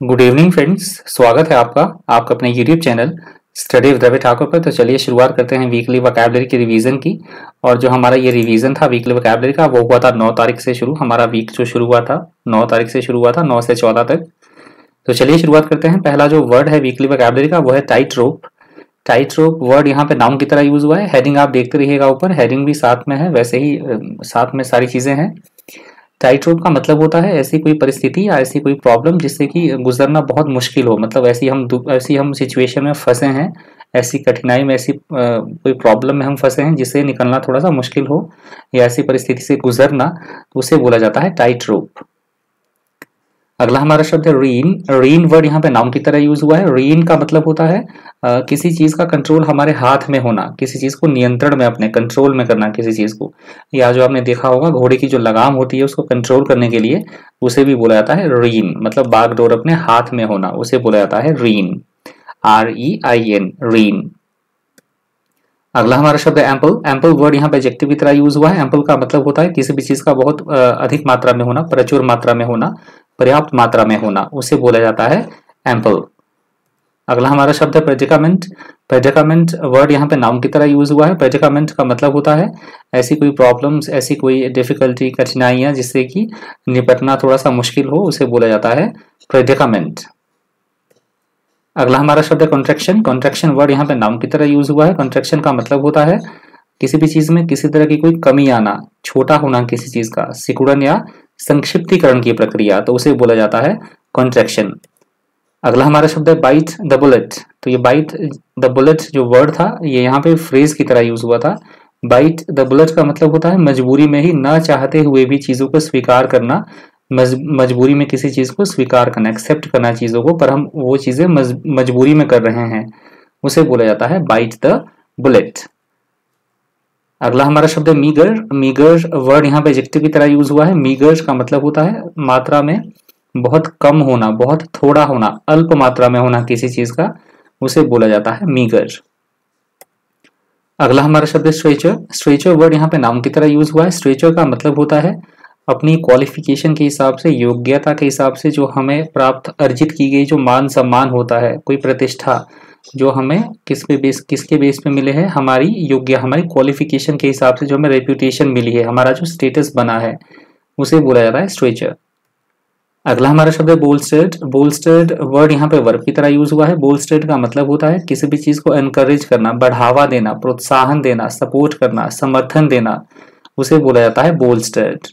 Good evening friends, स्वागत है आपका अपने YouTube channel study with Ravi Thakur पर। तो चलिए शुरुआत करते हैं वीकली वोकैबुलरी की रिवीजन की। और जो हमारा ये रिवीजन था वीकली वोकैबुलरी का, वो हुआ था 9 तारीख से शुरू। हमारा वीक जो शुरू हुआ था 9 तारीख से शुरू हुआ था, 9 से 14 तक। तो चलिए शुरुआत करते हैं। पहला जो वर्ड है वीकली वोकैबुलरी का वो है टाइट रोप। टाइट रोप वर्ड यहाँ पे नाउन की तरह यूज हुआ है। हेडिंग आप देखते रहिएगा, ऊपर हेडिंग भी साथ में है, वैसे ही साथ में सारी चीजें हैं। टाइट रोप का मतलब होता है ऐसी कोई परिस्थिति या ऐसी कोई प्रॉब्लम जिससे कि गुजरना बहुत मुश्किल हो। मतलब ऐसी हम सिचुएशन में फंसे हैं, ऐसी कठिनाई में, ऐसी कोई प्रॉब्लम में हम फंसे हैं जिससे निकलना थोड़ा सा मुश्किल हो, या ऐसी परिस्थिति से गुजरना, तो उसे बोला जाता है टाइट रोप। अगला हमारा शब्द है रीन। रीन वर्ड यहाँ पे नाउन की तरह यूज हुआ है। रीन का मतलब होता है किसी चीज का कंट्रोल हमारे हाथ में होना, किसी चीज को नियंत्रण में, अपने कंट्रोल में करना किसी चीज को। या जो आपने देखा होगा घोड़े की जो लगाम होती है उसको कंट्रोल करने के लिए उसे भी बोला जाता है रीन। मतलब बागडोर अपने हाथ में होना, उसे बोला जाता है रीन। REIN, reign. अगला हमारा शब्द है एम्पल। एम्पल वर्ड यहाँ पे एडजेक्टिव की तरह यूज हुआ है। एम्पल का मतलब होता है किसी भी चीज का बहुत अधिक मात्रा में होना, प्रचुर मात्रा में होना, पर्याप्त मात्रा में होना, उसे बोला जाता है एम्पल। अगला हमारा शब्द है प्रेडिकामेंट। प्रेडिकामेंट वर्ड यहाँ पे नाउन की तरह यूज हुआ है। प्रेडिकामेंट का मतलब होता है ऐसी कोई प्रॉब्लम्स, ऐसी कोई डिफिकल्टी, कठिनाइयां जिससे कि निपटना थोड़ा सा मुश्किल हो, उसे बोला जाता है प्रेडिकामेंट। अगला हमारा शब्द है कॉन्ट्रैक्शन। कॉन्ट्रैक्शन वर्ड यहाँ पे नाउन की तरह यूज हुआ है। कॉन्ट्रैक्शन का मतलब होता है किसी भी चीज में किसी तरह की कोई कमी आना, छोटा होना किसी चीज का, सिकुड़न या संक्षिप्तीकरण की प्रक्रिया, तो उसे बोला जाता है कॉन्ट्रैक्शन। अगला हमारा शब्द है बाइट द बुलेट। तो ये बाइट द बुलेट जो वर्ड था ये यहाँ पे फ्रेज की तरह यूज हुआ था। बाइट द बुलेट का मतलब होता है मजबूरी में ही, ना चाहते हुए भी चीजों को स्वीकार करना। मजबूरी में किसी चीज को स्वीकार करना, एक्सेप्ट करना चीजों को, पर हम वो चीजें मजबूरी में कर रहे हैं, उसे बोला जाता है बाइट द बुलेट। अगला हमारा शब्द है मीगर। मीगर वर्ड यहाँ पे एडजेक्टिव की तरह यूज हुआ है। मीगर का मतलब होता है मात्रा में बहुत कम होना, बहुत थोड़ा होना, अल्प मात्रा में होना किसी चीज का, उसे बोला जाता है मीगर। अगला हमारा शब्द है स्ट्रेचर। स्ट्रेचर वर्ड यहाँ पे नाउन की तरह यूज हुआ है। स्ट्रेचर का मतलब होता है अपनी क्वालिफिकेशन के हिसाब से, योग्यता के हिसाब से जो हमें प्राप्त अर्जित की गई जो मान सम्मान होता है, कोई प्रतिष्ठा जो हमें किसके बेस पे मिले हैं, हमारी योग्य, हमारी क्वालिफिकेशन के हिसाब से जो हमें रेप्यूटेशन मिली है, हमारा जो स्टेटस बना है, उसे बोला जाता है स्ट्रेचर। अगला हमारा शब्द है बोल्स्टर्ड। बोल्स्टर्ड वर्ड यहाँ पे वर्ब की तरह यूज हुआ है। बोल्स्टर्ड का मतलब होता है किसी भी चीज को एनकरेज करना, बढ़ावा देना, प्रोत्साहन देना, सपोर्ट करना, समर्थन देना, उसे बोला जाता है बोल्स्टर्ड।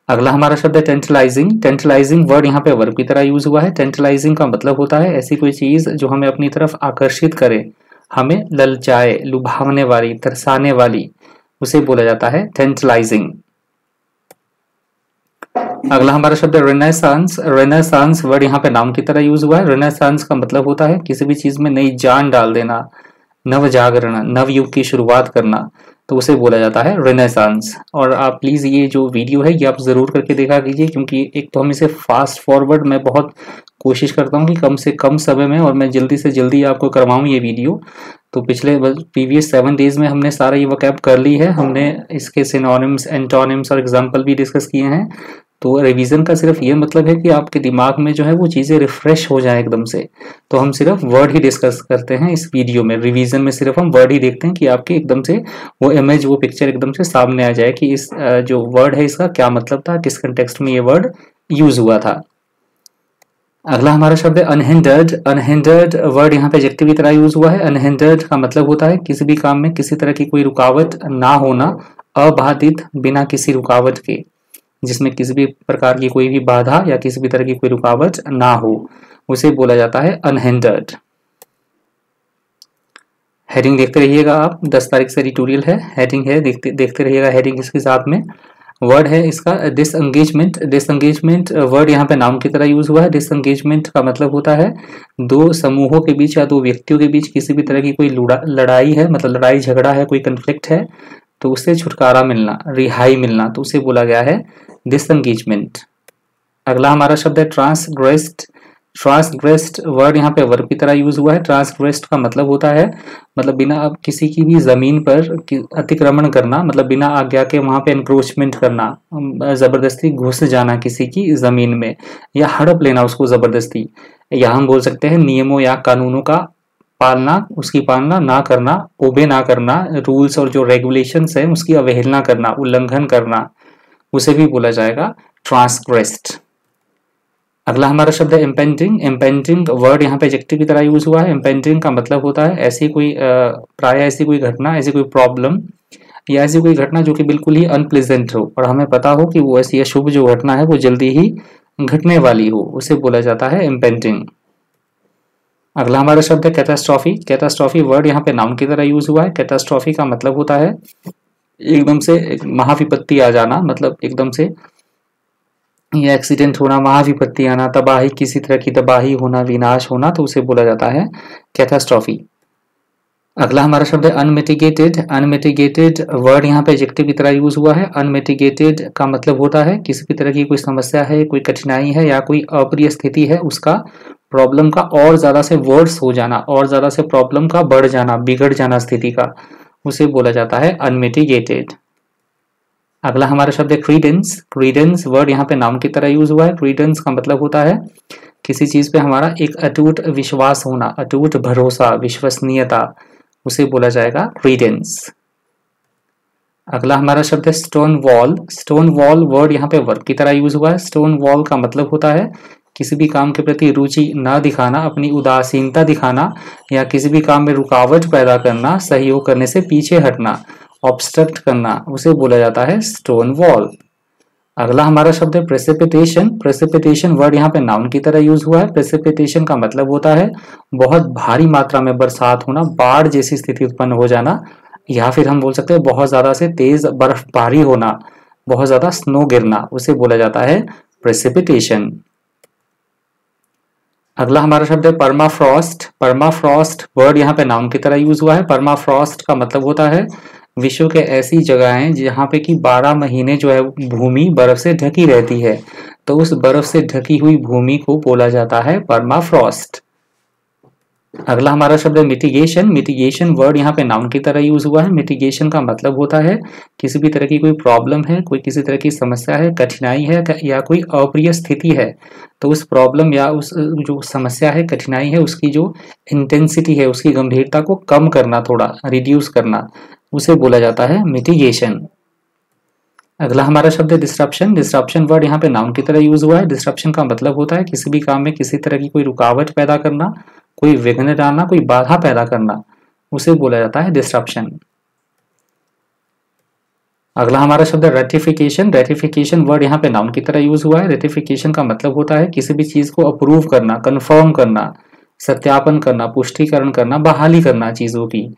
अगला हमारा शब्द है टेंटलाइजिंग। टेंटलाइजिंग वर्ड यहाँ पे वर्ब की तरह यूज हुआ है। टेंटलाइजिंग का मतलब होता है ऐसी कोई चीज जो हमें अपनी तरफ आकर्षित करे, हमें ललचाए, लुभावने वाली, तरसाने वाली, उसे बोला जाता है टेंटलाइजिंग। अगला हमारा शब्द है रेनेसांस। रेनेसांस वर्ड यहाँ पे नाउन की तरह यूज हुआ है। रेनेसांस का मतलब होता है किसी भी चीज में नई जान डाल देना, नव जागरण, नव युग की शुरुआत करना, तो उसे बोला जाता है रेनेसांस। और आप प्लीज ये जो वीडियो है ये आप जरूर करके देखा कीजिए, क्योंकि एक तो हम इसे फास्ट फॉरवर्ड, मैं बहुत कोशिश करता हूँ कि कम से कम समय में और मैं जल्दी से जल्दी आपको करवाऊँ ये वीडियो। तो पिछले प्रीवियस 7 डेज में हमने सारा ये वोकैब कर ली है। हमने इसके सिनोनिम्स, एंटोनिम्स और एग्जाम्पल भी डिस्कस किए हैं। तो रिवीजन का सिर्फ ये मतलब है कि आपके दिमाग में जो है वो चीज़ें रिफ्रेश हो जाए एकदम से। तो हम सिर्फ वर्ड ही डिस्कस करते हैं इस वीडियो में। रिवीजन में सिर्फ हम वर्ड ही देखते हैं कि आपके एकदम से वो इमेज, वो पिक्चर एकदम से सामने आ जाए कि इस जो वर्ड है इसका क्या मतलब था, किस कंटेक्स्ट में ये वर्ड यूज हुआ था। अगला हमारा शब्द है अनहिंडर्ड। अनहिंडर्ड वर्ड यहाँ पे एडजेक्टिव की तरह यूज हुआ है। अनहिंडर्ड का मतलब होता है किसी भी काम में किसी तरह की कोई रुकावट ना होना, अबाधित, बिना किसी रुकावट के, जिसमें किसी भी प्रकार की कोई भी बाधा या किसी भी तरह की कोई रुकावट ना हो, उसे बोला जाता है अनहिंडर्ड। हेडिंग देखते रहिएगा आप, 10 तारीख से एडिटोरियल है, हेडिंग है, देखते रहिएगा हेडिंग इसके साथ में। वर्ड है इसका डिसएंगेजमेंट। डिसएंगेजमेंट वर्ड यहाँ पे नाउन की तरह यूज हुआ है। डिसएंगेजमेंट का मतलब होता है दो समूहों के बीच या दो व्यक्तियों के बीच किसी भी तरह की कोई लड़ाई है, मतलब लड़ाई झगड़ा है, कोई कंफ्लिक्ट है, तो उससे छुटकारा मिलना, रिहाई मिलना, तो उसे बोला गया है डिसएंगेजमेंट। अगला हमारा शब्द है ट्रांसग्रेस्ड। ट्रांसग्रेस्ड वर्ड यहाँ पे वर्ब की तरह यूज हुआ है। ट्रांसग्रेस्ड का मतलब होता है मतलब बिना किसी की भी जमीन पर अतिक्रमण करना, मतलब बिना आज्ञा के वहां पे एनक्रोचमेंट करना, जबरदस्ती घुस जाना किसी की जमीन में या हड़प लेना उसको जबरदस्ती। या हम बोल सकते हैं नियमों या कानूनों का पालना, उसकी पालना ना करना, ओबे ना करना, रूल्स और जो रेगुलेशंस है उसकी अवहेलना करना, उल्लंघन करना, उसे भी बोला जाएगा ट्रांसग्रेस्ड। अगला हमारा शब्द है इम्पेंडिंग। इम्पेंडिंग वर्ड यहाँ पे एडजेक्टिव की तरह यूज हुआ है। इम्पेंडिंग का मतलब होता है ऐसी कोई प्राय ऐसी कोई घटना, ऐसी कोई प्रॉब्लम या ऐसी कोई घटना जो कि बिल्कुल ही अनप्लेजेंट हो और हमें पता हो कि वो ऐसी अशुभ जो घटना है वो जल्दी ही घटने वाली हो, उसे बोला जाता है इम्पेंडिंग। अगला हमारा शब्द है कैटास्ट्रॉफी। कैटास्ट्रॉफी वर्ड यहाँ पे नाउन की तरह यूज हुआ है। कैटास्ट्रॉफी का मतलब होता है एकदम से एक महाविपत्ति आ जाना, मतलब एकदम से ये एक्सीडेंट होना, महाविपत्ति आना, तबाही, किसी तरह की तबाही होना, विनाश होना, तो उसे बोला जाता है कैटास्ट्रॉफी। अगला हमारा शब्द है अनमिटिगेटेड। अनमिटिगेटेड वर्ड यहाँ पे एडजेक्टिव की तरह यूज हुआ है। अनमिटिगेटेड का मतलब होता है किसी भी तरह की कोई समस्या है, कोई कठिनाई है या कोई अप्रिय स्थिति है, उसका प्रॉब्लम का और ज्यादा से वर्स हो जाना, और ज्यादा से प्रॉब्लम का बढ़ जाना, बिगड़ जाना स्थिति का, उसे बोला जाता है अनमिटिगेटेड। अगला हमारा शब्द है क्रीडेंस। क्रीडेंस वर्ड यहाँ पे नाउन की तरह यूज हुआ है। क्रीडेंस का मतलब होता है किसी चीज पे हमारा एक अटूट विश्वास होना, अटूट भरोसा, विश्वसनीयता, उसे बोला जाएगा क्रीडेंस। अगला हमारा शब्द है stone wall. Stone wall word यहाँ पे वर्ब की तरह यूज हुआ है। स्टोन वॉल का मतलब होता है किसी भी काम के प्रति रुचि न दिखाना, अपनी उदासीनता दिखाना या किसी भी काम में रुकावट पैदा करना, सहयोग करने से पीछे हटना, ऑब्स्ट्रक्ट करना, उसे बोला जाता है स्टोन वॉल। अगला हमारा शब्द है प्रेसिपिटेशन। प्रेसिपिटेशन वर्ड यहाँ पे नाउन की तरह यूज हुआ है। प्रेसिपिटेशन का मतलब होता है बहुत भारी मात्रा में बरसात होना, बाढ़ जैसी स्थिति उत्पन्न हो जाना, या फिर हम बोल सकते हैं बहुत ज्यादा से तेज बर्फबारी होना, बहुत ज्यादा स्नो गिरना, उसे बोला जाता है प्रेसिपिटेशन। अगला हमारा शब्द है परमाफ्रॉस्ट। परमाफ्रॉस्ट वर्ड यहाँ पे नाउन की तरह यूज हुआ है। परमाफ्रॉस्ट का मतलब होता है विश्व के ऐसी जगहें जहाँ पे कि 12 महीने जो है भूमि बर्फ से ढकी रहती है, तो उस बर्फ से ढकी हुई भूमि को बोला जाता है परमाफ्रॉस्ट। अगला हमारा शब्द है मिटिगेशन। मिटिगेशन वर्ड यहाँ पे नाउन की तरह यूज हुआ है। मिटिगेशन का मतलब होता है किसी भी तरह की कोई प्रॉब्लम है, कोई किसी तरह की समस्या है, कठिनाई है या कोई अप्रिय स्थिति है, तो उस प्रॉब्लम या उस जो समस्या है, कठिनाई है, उसकी जो इंटेंसिटी है, उसकी गंभीरता को कम करना, थोड़ा रिड्यूस करना, उसे बोला जाता है मिटिगेशन। अगला हमारा शब्द है डिस्ट्रप्शन। डिस्ट्रप्शन वर्ड यहाँ पे नाउन की तरह यूज हुआ है। डिस्ट्रप्शन का मतलब होता है किसी भी काम में किसी तरह की कोई रुकावट पैदा करना, कोई विघ्न डालना, कोई बाधा पैदा करना, उसे बोला जाता है डिस्ट्रप्शन। अगला हमारा शब्द है रेटिफिकेशन। रेटिफिकेशन वर्ड यहाँ पे नाउन की तरह यूज हुआ है। रेटिफिकेशन का मतलब होता है किसी भी चीज को अप्रूव करना, कंफर्म करना, सत्यापन करना, पुष्टिकरण करना, बहाली करना चीजों की,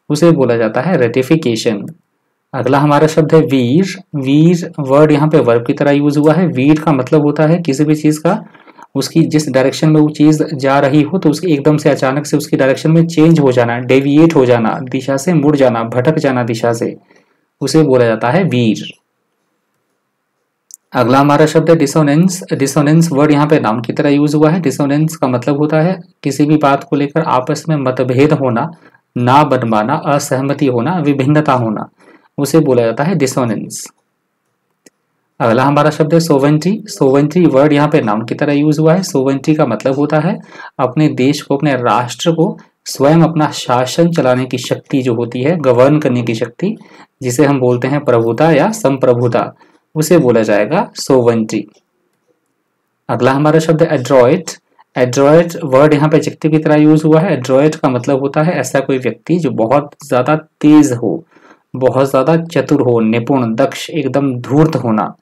उसे बोला जाता है रेटिफिकेशन। अगला हमारा शब्द है वीर। वीर वर्ड यहाँ पे वर्ब की तरह यूज हुआ है। वीर का मतलब होता है किसी भी चीज का, उसकी जिस डायरेक्शन में वो चीज जा रही हो तो उसकी एकदम से अचानक से उसकी डायरेक्शन में चेंज हो जाना, डेविएट हो जाना, दिशा से मुड़ जाना, भटक जाना दिशा से, उसे बोला जाता है वीर। अगला हमारा शब्द है डिसोनेंस। डिसोनेंस वर्ड यहाँ पे नाउन की तरह यूज हुआ है। डिसोनेंस का मतलब होता है किसी भी बात को लेकर आपस में मतभेद होना, ना बन पाना, असहमति होना, विभिन्नता होना, उसे बोला जाता है डिसोनेंस। अगला हमारा शब्द है सोवेंटी। सोवेंटी वर्ड यहाँ पे नाउन की तरह यूज हुआ है। सोवेंटी का मतलब होता है अपने देश को, अपने राष्ट्र को स्वयं अपना शासन चलाने की शक्ति जो होती है, गवर्न करने की शक्ति, जिसे हम बोलते हैं प्रभुता या संप्रभुता, उसे बोला जाएगा सोवेंटी। अगला हमारा शब्द है एड्रॉयट। एड्रॉयट वर्ड यहाँ पे एडजेक्टिव की तरह यूज हुआ है। एड्रॉयट का मतलब होता है ऐसा कोई व्यक्ति जो बहुत ज्यादा तेज हो, बहुत ज्यादा चतुर हो, निपुण, दक्ष, एकदम धूर्त होना,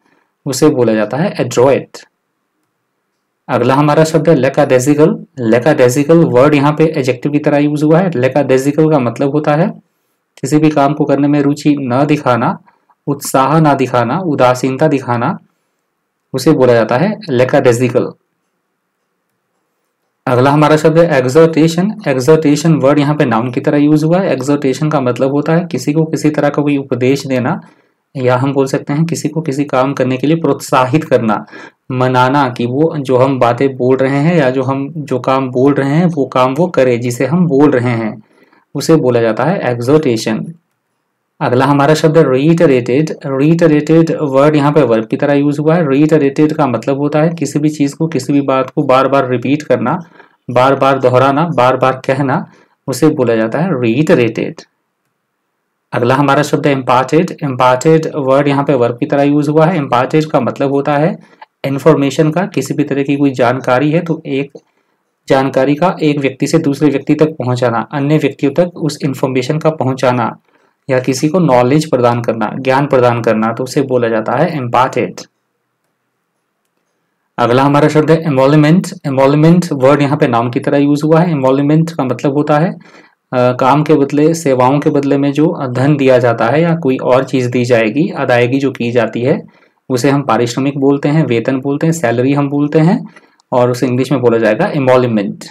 उसे बोला जाता है एड्रॉयट। अगला हमारा शब्द है लेकाडेजिकल। लेकाडेजिकल वर्ड यहाँ पे एडजेक्टिव की तरह यूज हुआ है। लेकाडेजिकल का मतलब होता है किसी भी काम को करने में रुचि न दिखाना, उत्साह न दिखाना, उदासीनता दिखाना, उसे बोला जाता है लेकाडेजिकल। अगला हमारा शब्द है एग्जॉर्टेशन। एग्जॉर्टेशन वर्ड यहाँ पे नाउन की तरह यूज हुआ है। एग्जॉर्टेशन का मतलब होता है किसी को किसी तरह का कोई उपदेश देना या हम बोल सकते हैं किसी को किसी काम करने के लिए प्रोत्साहित करना, मनाना कि वो जो हम बातें बोल रहे हैं या जो काम बोल रहे हैं वो काम वो करे जिसे हम बोल रहे हैं, उसे बोला जाता है एक्सोर्टेशन। अगला हमारा शब्द है रीइटरेटेड। रीइटरेटेड वर्ड यहाँ पे वर्ब की तरह यूज हुआ है। रीइटरेटेड का मतलब होता है किसी भी चीज को, किसी भी बात को बार बार रिपीट करना, बार बार दोहराना, बार बार कहना, उसे बोला जाता है रीइटरेटेड। अगला हमारा शब्द है इम्पार्टेड। इम्पार्टेड वर्ड यहाँ पे वर्ब की तरह यूज हुआ है। इम्पार्टेड का मतलब होता है इंफॉर्मेशन का, किसी भी तरह की कोई जानकारी है तो एक जानकारी का एक व्यक्ति से दूसरे व्यक्ति तक पहुंचाना, अन्य व्यक्तियों तक उस इंफॉर्मेशन का पहुंचाना, या किसी को नॉलेज प्रदान करना, ज्ञान प्रदान करना, तो उसे बोला जाता है इम्पार्टेड। अगला हमारा शब्द है एमोल्यूमेंट। एमोल्यूमेंट वर्ड यहाँ पे नाउन की तरह यूज हुआ है। एमोल्यूमेंट का मतलब होता है काम के बदले, सेवाओं के बदले में जो धन दिया जाता है या कोई और चीज दी जाएगी, अदायगी जो की जाती है, उसे हम पारिश्रमिक बोलते हैं, वेतन बोलते हैं, सैलरी हम बोलते हैं, और उसे इंग्लिश में बोला जाएगा एमोल्यूमेंट।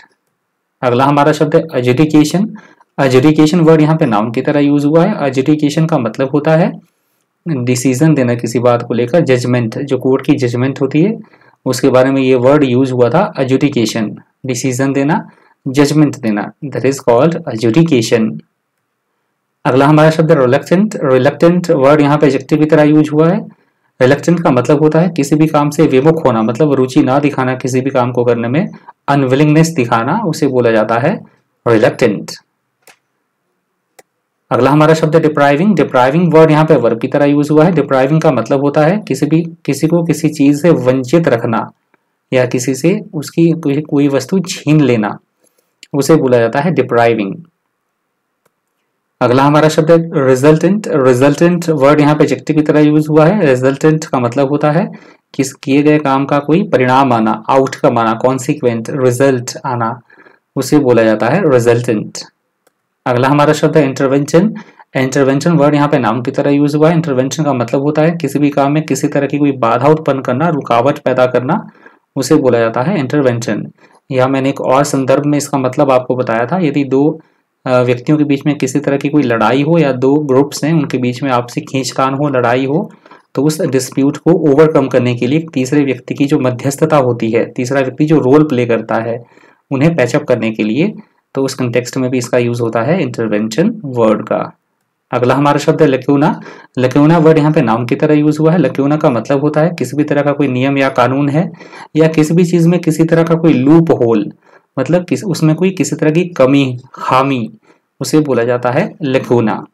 अगला हमारा शब्द है एजुडिकेशन। एजुडिकेशन वर्ड यहाँ पे नाउन की तरह यूज हुआ है। एजुडिकेशन का मतलब होता है डिसीजन देना किसी बात को लेकर, जजमेंट, जो कोर्ट की जजमेंट होती है उसके बारे में ये वर्ड यूज हुआ था, एजुडिकेशन। डिसीजन देना, जजमेंट देना, दैट इज कॉल्ड एजुडिकेशन। अगला हमारा शब्द है रिलक्टेंट। रिलक्टेंट वर्ड यहाँ पे एडजेक्टिव की तरह यूज हुआ है। रिलक्टेंट का मतलब होता है किसी भी काम से विमुख होना, मतलब रुचि ना दिखाना किसी भी काम को करने में, अनविलिंगनेस दिखाना, उसे बोला जाता है रिलक्टेंट। अगला हमारा शब्द है डिप्राइविंग। डिप्राइविंग वर्ड यहाँ पे वर्ब की तरह यूज हुआ है। डिप्राइविंग का मतलब होता है किसी को किसी चीज से वंचित रखना या किसी से उसकी कोई वस्तु छीन लेना, उसे बोला जाता है डिप्राइविंग। अगला हमारा शब्द है रिजल्टेंट। रिजल्टेंट वर्ड यहाँ पे एडजेक्टिव की तरह यूज हुआ है। रिजल्टेंट का मतलब होता है किस किए गए काम का कोई परिणाम आना, आउटकम आना, कॉन्सिक्वेंट, रिजल्ट आना, उसे बोला जाता है रिजल्टेंट। अगला हमारा शब्द है इंटरवेंशन। इंटरवेंशन वर्ड यहाँ पे नाउन की तरह यूज हुआ है। इंटरवेंशन का मतलब होता है किसी भी काम में किसी तरह की कोई बाधा उत्पन्न करना, रुकावट पैदा करना, उसे बोला जाता है इंटरवेंशन। या मैंने एक और संदर्भ में इसका मतलब आपको बताया था, यदि दो व्यक्तियों के बीच में किसी तरह की कोई लड़ाई हो या दो ग्रुप्स हैं उनके बीच में आपसी खींचतान हो, लड़ाई हो, तो उस डिस्प्यूट को ओवरकम करने के लिए तीसरे व्यक्ति की जो मध्यस्थता होती है, तीसरा व्यक्ति जो रोल प्ले करता है उन्हें पैचअप करने के लिए, तो उस कंटेक्स्ट में भी इसका यूज होता है इंटरवेंशन वर्ड का। अगला हमारा शब्द है लक्यूना। लक्यूना वर्ड यहाँ पे नाउन की तरह यूज हुआ है। लक्यूना का मतलब होता है किसी भी तरह का कोई नियम या कानून है या किसी भी चीज में किसी तरह का कोई लूप होल, मतलब उसमें कोई किसी तरह की कमी, खामी, उसे बोला जाता है लक्यूना।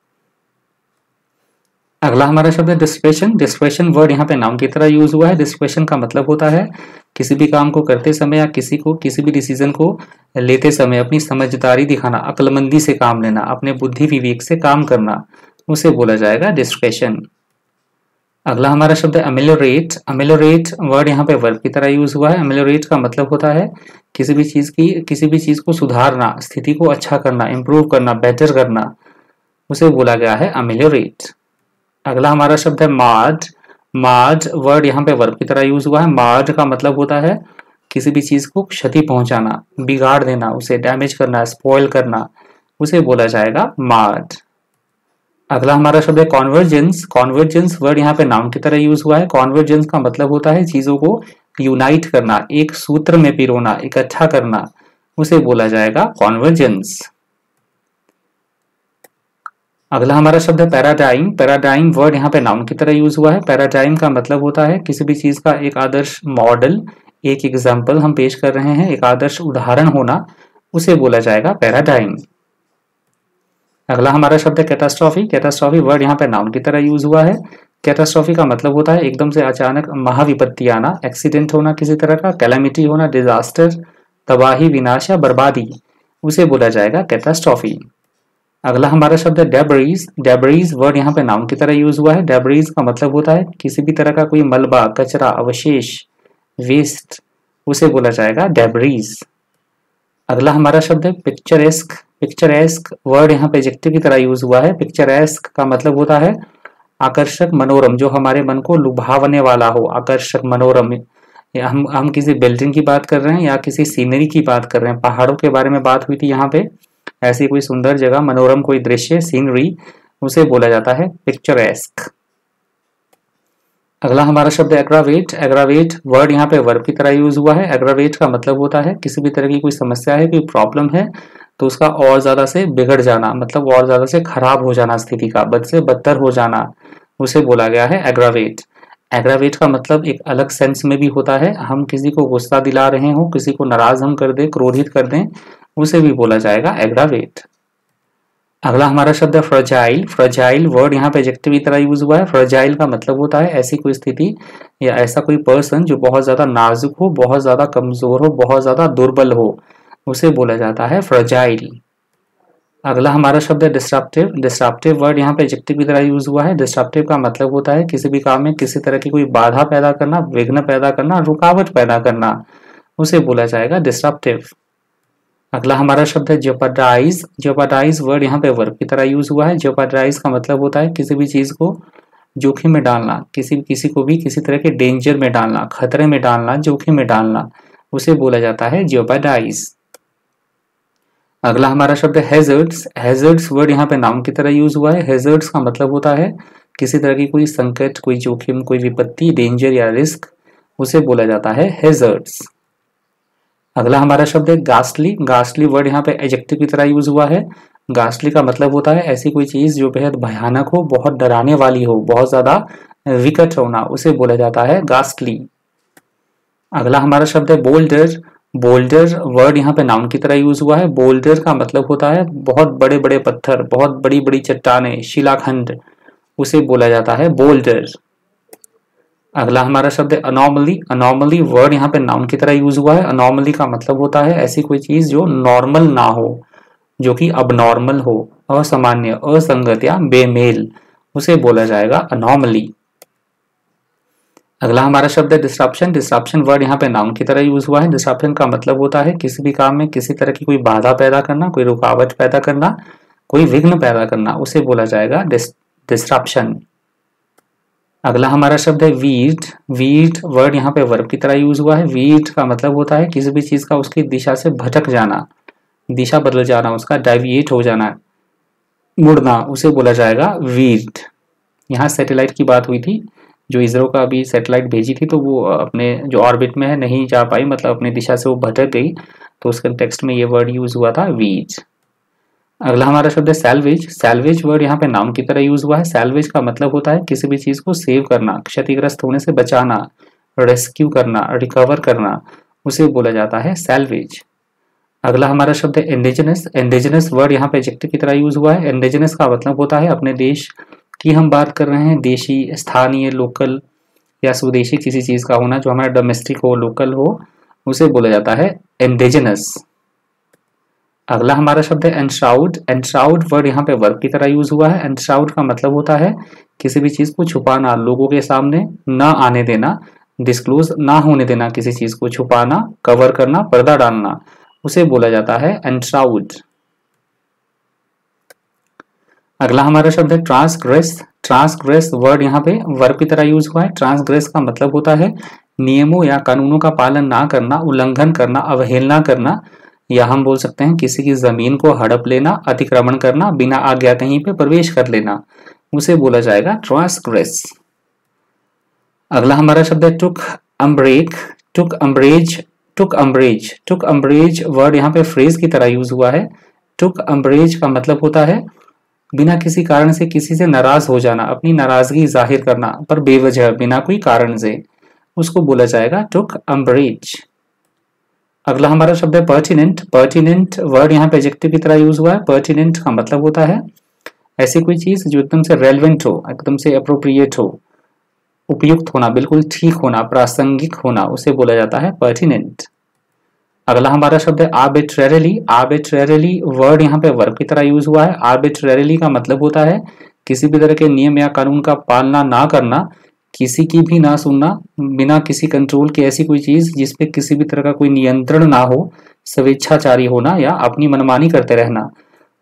अगला हमारा शब्द है डिस्क्रेशन। डिस्क्रेशन वर्ड यहाँ पे नाउन की तरह यूज हुआ है। डिस्क्रेशन का मतलब होता है किसी भी काम को करते समय या किसी भी डिसीजन को लेते समय अपनी समझदारी दिखाना, अक्लमंदी से काम लेना, अपने बुद्धि विवेक से काम करना, उसे बोला जाएगा डिस्क्रेशन। अगला हमारा शब्द है अमेलियोरेट। अमेलियोरेट वर्ड यहाँ पे वर्ब की तरह यूज हुआ है। अमेलियोरेट का मतलब होता है किसी भी चीज को सुधारना, स्थिति को अच्छा करना, इंप्रूव करना, बेटर करना, उसे बोला गया है अमेलियोरेट। अगला हमारा शब्द है मार्ज। मार्ज वर्ड यहाँ पे वर्ब की तरह यूज हुआ है। मार्ज का मतलब होता है किसी भी चीज को क्षति पहुंचाना, बिगाड़ देना, उसे डैमेज करना, स्पॉइल करना, उसे बोला जाएगा मार्ज। अगला हमारा शब्द है कॉन्वर्जेंस। कॉन्वर्जेंस वर्ड यहाँ पे नाउन की तरह यूज हुआ है। कॉन्वर्जेंस का मतलब होता है चीजों को यूनाइट करना, एक सूत्र में पिरोना, इकट्ठा करना, उसे बोला जाएगा कॉन्वर्जेंस। अगला हमारा शब्द है पैराडाइम। पैराडाइम वर्ड यहाँ पे नाउन की तरह यूज हुआ है। पैराडाइम का मतलब होता है किसी भी चीज का एक आदर्श मॉडल, एक एग्जाम्पल हम पेश कर रहे हैं, एक आदर्श उदाहरण होना, उसे बोला जाएगा पैराडाइम। अगला हमारा शब्द है कैटास्ट्रॉफी। कैटास्ट्रॉफी वर्ड यहाँ पे नाउन की तरह यूज हुआ है। कैटास्ट्रॉफी का मतलब होता है एकदम से अचानक महाविपत्ति आना, एक्सीडेंट होना, किसी तरह का कैलामिटी होना, डिजास्टर, तबाही, विनाश या बर्बादी, उसे बोला जाएगा कैटास्ट्रॉफी। अगला हमारा शब्द है डेब्रीज। डेब्रीज वर्ड यहाँ पे नाउन की तरह यूज हुआ है। डेब्रीज का मतलब होता है किसी भी तरह का कोई मलबा, कचरा, अवशेष, वेस्ट, उसे बोला जाएगा डेब्रीज। अगला हमारा शब्द है पिक्चरेस्क। पिक्चरेस्क वर्ड यहाँ पे एडजेक्टिव की तरह यूज हुआ है। पिक्चरेस्क का मतलब होता है आकर्षक, मनोरम, जो हमारे मन को लुभावने वाला हो, आकर्षक, मनोरम। हम किसी बिल्डिंग की बात कर रहे हैं या किसी सीनरी की बात कर रहे हैं, पहाड़ों के बारे में बात हुई थी यहाँ पे, ऐसी कोई सुंदर जगह, मनोरम कोई दृश्य, सीनरी, उसे बोला जाता है पिक्चरेस्क। अगला हमारा शब्द है एग्रावेट। एग्रावेट वर्ड यहाँ पे वर्ब की तरह यूज हुआ है। एग्रावेट का मतलब होता है किसी भी तरह की कोई समस्या है, कोई प्रॉब्लम है तो उसका और ज्यादा से बिगड़ जाना, मतलब और ज्यादा से खराब हो जाना, स्थिति का बद से बदतर हो जाना, उसे बोला गया है एग्रावेट। एग्रावेट का मतलब एक अलग सेंस में भी होता है, हम किसी को गुस्सा दिला रहे हो, किसी को नाराज हम कर दें, क्रोधित कर दें, उसे भी बोला जाएगा एग्रावेट। अगला हमारा शब्द है फ्रजाइल। फ्रजाइल वर्ड यहाँ पे एडजेक्टिव की तरह यूज हुआ है। फ्रजाइल का मतलब होता है ऐसी कोई स्थिति या ऐसा कोई पर्सन जो बहुत ज्यादा नाजुक हो, बहुत ज्यादा कमजोर हो, बहुत ज्यादा दुर्बल हो, उसे बोला जाता है फ्रजाइल। अगला हमारा शब्द है डिस्ट्रप्टिव। डिस्ट्रप्टिव वर्ड यहाँ पे एडजेक्टिव की तरह यूज हुआ है। डिस्ट्रप्टिव का मतलब होता है किसी भी काम में किसी तरह की कोई बाधा पैदा करना, विघ्न पैदा करना, रुकावट पैदा करना, उसे बोला जाएगा डिस्ट्रप्टिव। अगला हमारा शब्द है जेपरडाइज। जेपरडाइज वर्ड यहाँ पे वर्ब की तरह यूज हुआ है। जेपरडाइज का मतलब होता है किसी भी चीज को जोखिम में डालना, किसी को भी किसी तरह के डेंजर में डालना, खतरे में डालना, जोखिम में डालना, उसे बोला जाता है जेपरडाइज। अगला हमारा शब्द है हैजर्ड्स। हैजर्ड्स वर्ड यहाँ पे नाउन की तरह यूज हुआ है। हैजर्ड्स का मतलब होता है किसी तरह की कोई संकट, कोई जोखिम, कोई विपत्ति, डेंजर या रिस्क, उसे बोला जाता है हैजर्ड्स। अगला हमारा शब्द है गास्टली। गास्टली वर्ड यहाँ पे एडजेक्टिव की तरह यूज हुआ है। गास्टली का मतलब होता है ऐसी कोई चीज जो बेहद भयानक हो, बहुत डराने वाली हो, बहुत ज्यादा विकट होना, उसे बोला जाता है गास्टली। अगला हमारा शब्द है बोल्डर। बोल्डर वर्ड यहाँ पे नाउन की तरह यूज हुआ है। बोल्डर का मतलब होता है बहुत बड़े बड़े पत्थर, बहुत बड़ी बड़ी चट्टाने, शिलाखंड, उसे बोला जाता है बोल्डर। अगला हमारा शब्द है अनॉमली। अनॉमली वर्ड यहाँ पे नाउन की तरह यूज हुआ है। अनॉमली का मतलब होता है ऐसी कोई चीज जो नॉर्मल ना हो, जो कि अबनॉर्मल हो, असामान्य, असंगत या बेमेल, उसे बोला जाएगा अनॉमली। अगला हमारा शब्द है डिस्ट्रप्शन। डिस्ट्रप्शन वर्ड यहाँ पे नाउन की तरह यूज हुआ है। डिस्ट्रप्शन का मतलब होता है किसी भी काम में किसी तरह की कोई बाधा पैदा करना, कोई रुकावट पैदा करना, कोई विघ्न पैदा करना, उसे बोला जाएगा डिस्ट्रप्शन। अगला हमारा शब्द है वीट। वीट वर्ड यहाँ पे वर्ब की तरह यूज हुआ है। वीट का मतलब होता है किसी भी चीज का उसकी दिशा से भटक जाना, दिशा बदल जाना, उसका डाइविएट हो जाना, मुड़ना, उसे बोला जाएगा वीट। यहाँ सैटेलाइट की बात हुई थी, जो इसरो का अभी सैटेलाइट भेजी थी तो वो अपने जो ऑर्बिट में है नहीं जा पाई, मतलब अपनी दिशा से वो भटक गई, तो उस कंटेक्स्ट में ये वर्ड यूज हुआ था वीट। अगला हमारा शब्द है सैल्वेज। सैल्वेज वर्ड यहाँ पे नाउन की तरह यूज हुआ है। सैल्वेज का मतलब होता है किसी भी चीज को सेव करना, क्षतिग्रस्त होने से बचाना, रेस्क्यू करना, रिकवर करना, उसे बोला जाता है सैल्वेज। अगला हमारा शब्द है इंडिजिनस। इंडिजिनस वर्ड यहाँ पे एडजेक्टिव की तरह यूज हुआ है। इंडिजिनस का मतलब होता है अपने देश की हम बात कर रहे हैं, देशी, स्थानीय, लोकल या स्वदेशी किसी चीज का होना जो हमारा डोमेस्टिक हो, लोकल हो, उसे बोला जाता है इंडिजिनस। अगला हमारा शब्द है एनश्राउड। एनश्राउड वर्ड यहाँ पे वर्ब की तरह यूज हुआ है। एनश्राउड का मतलब होता है किसी भी चीज को छुपाना, लोगों के सामने न आने देना, डिस्क्लोज ना होने देना, किसी चीज को छुपाना, कवर करना, पर्दा डालना, उसे बोला जाता है एनश्राउड। अगला हमारा शब्द है ट्रांसग्रेस। ट्रांसग्रेस वर्ड यहाँ पे वर्ब की तरह यूज हुआ है। ट्रांसग्रेस का मतलब होता है नियमों या कानूनों का पालन ना करना, उल्लंघन करना, अवहेलना करना, या हम बोल सकते हैं किसी की जमीन को हड़प लेना, अतिक्रमण करना, बिना आज्ञा कहीं पे प्रवेश कर लेना, उसे बोला जाएगा ट्रांसग्रेस। अगला हमारा शब्द है टुक अम्ब्रेक। टुक अम्ब्रेज। टुक अम्ब्रेज। टुक अम्ब्रेज वर्ड यहाँ पे फ्रेज की तरह यूज हुआ है। टुक अम्ब्रेज का मतलब होता है बिना किसी कारण से किसी से नाराज हो जाना, अपनी नाराजगी जाहिर करना पर बेवजह, बिना कोई कारण से, उसको बोला जाएगा टुक अम्ब्रेज। अगला हमारा शब्द है पर्टिनेंट। पर्टिनेंट वर्ड यहाँ पे एडजेक्टिव की तरह यूज हुआ है। पर्टिनेंट का मतलब होता है ऐसी कोई चीज जो एकदम से रेलेवेंट हो, एकदम से अप्रोप्रिएट हो, उपयुक्त होना, बिल्कुल ठीक होना, प्रासंगिक होना, उसे बोला जाता है पर्टिनेंट। अगला हमारा शब्द है आर्बिट्रेरिली। आर्बिट्रेरिली वर्ड यहाँ पे वर्ब की तरह यूज हुआ है। आर्बिट्रेरिली का मतलब होता है किसी भी तरह के नियम या कानून का पालना ना करना, किसी की भी ना सुनना, बिना किसी कंट्रोल के ऐसी कोई चीज जिसपे किसी भी तरह का कोई नियंत्रण ना हो, स्वेच्छाचारी होना या अपनी मनमानी करते रहना,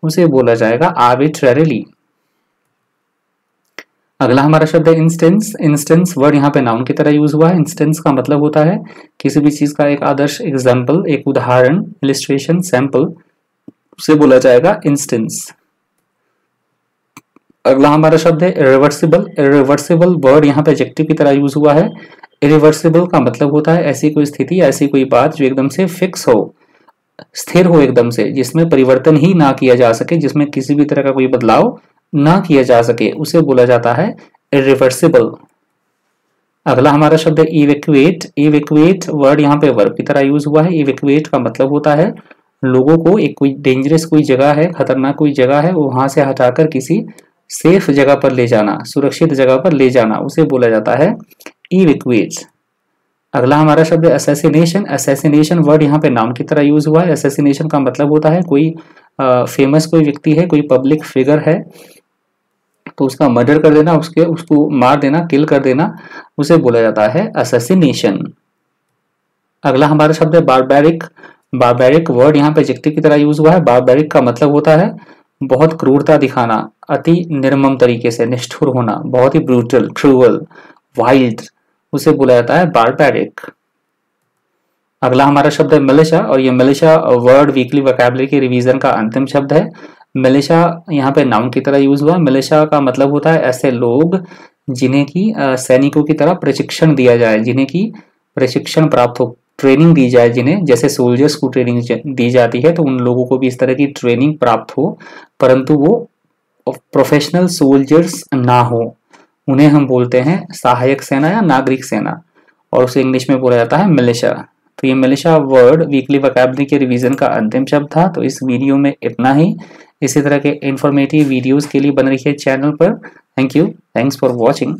उसे बोला जाएगा आर्बिट्रेरिली। अगला हमारा शब्द है इंस्टेंस। इंस्टेंस वर्ड यहाँ पे नाउन की तरह यूज हुआ है। इंस्टेंस का मतलब होता है किसी भी चीज का एक आदर्श एग्जाम्पल, एक उदाहरण, इलिस्ट्रेशन, सैंपल, उसे बोला जाएगा इंस्टेंस। अगला हमारा शब्द है इरिवर्सिबल। इरिवर्सिबल वर्ड यहाँ पे एडजेक्टिव की तरह यूज हुआ है। इरिवर्सिबल का मतलब होता है ऐसी कोई स्थिति, ऐसी कोई बात जो एकदम से फिक्स हो, स्थिर हो एकदम से, जिसमें परिवर्तन ही ना किया जा सके, जिसमें किसी भी तरह का कोई बदलाव ना किया जा सके, उसे बोला जाता है इरिवर्सिबल। अगला हमारा शब्द है इवैक्यूएट। इवैक्यूएट वर्ड यहाँ पे वर्ब की तरह यूज हुआ है। इवैक्यूएट का मतलब होता है लोगों को एक कोई डेंजरस कोई जगह है, खतरनाक कोई जगह है, वहां से हटाकर किसी सेफ जगह पर ले जाना, सुरक्षित जगह पर ले जाना, उसे बोला जाता है इवैक्यूएट। अगला हमारा शब्द है असैसिनेशन। असैसिनेशन वर्ड यहाँ पे नाउन की तरह यूज हुआ है। असैसिनेशन का मतलब होता है कोई फेमस कोई व्यक्ति है, कोई पब्लिक फिगर है, तो उसका मर्डर कर देना, उसको मार देना, किल कर देना, उसे बोला जाता है असैसिनेशन। अगला हमारा शब्द है बारबैरिक। बारबैरिक वर्ड यहाँ पे एडजेक्टिव की तरह यूज हुआ है। बारबैरिक का मतलब होता है बहुत क्रूरता दिखाना, अति निर्मम तरीके से, निष्ठुर होना, बहुत ही ब्रूटल, क्रूअल, वाइल्ड, उसे बोला जाता है बारबैरिक। अगला हमारा शब्द है मिलिशा, और ये मिलिशा वर्ड वीकली वोकैबुलरी के रिवीजन का अंतिम शब्द है। मिलिशा यहाँ पे नाउन की तरह यूज हुआ। मिलिशा का मतलब होता है ऐसे लोग जिन्हें की सैनिकों की तरह प्रशिक्षण दिया जाए, जिन्हें की प्रशिक्षण प्राप्त हो, ट्रेनिंग दी जाए, जिन्हें जैसे सोल्जर्स को ट्रेनिंग दी जाती है, तो उन लोगों को भी इस तरह की ट्रेनिंग प्राप्त हो, परंतु वो प्रोफेशनल सोल्जर्स ना हो, उन्हें हम बोलते हैं सहायक सेना या नागरिक सेना, और उसे इंग्लिश में बोला जाता है मिलिशा। तो ये मिलिशा वर्ड वीकली वोकैबुलरी के रिवीजन का अंतिम शब्द था। तो इस वीडियो में इतना ही। इसी तरह के इंफॉर्मेटिव वीडियोस के लिए बन रही है चैनल पर। Thank you, thanks for watching.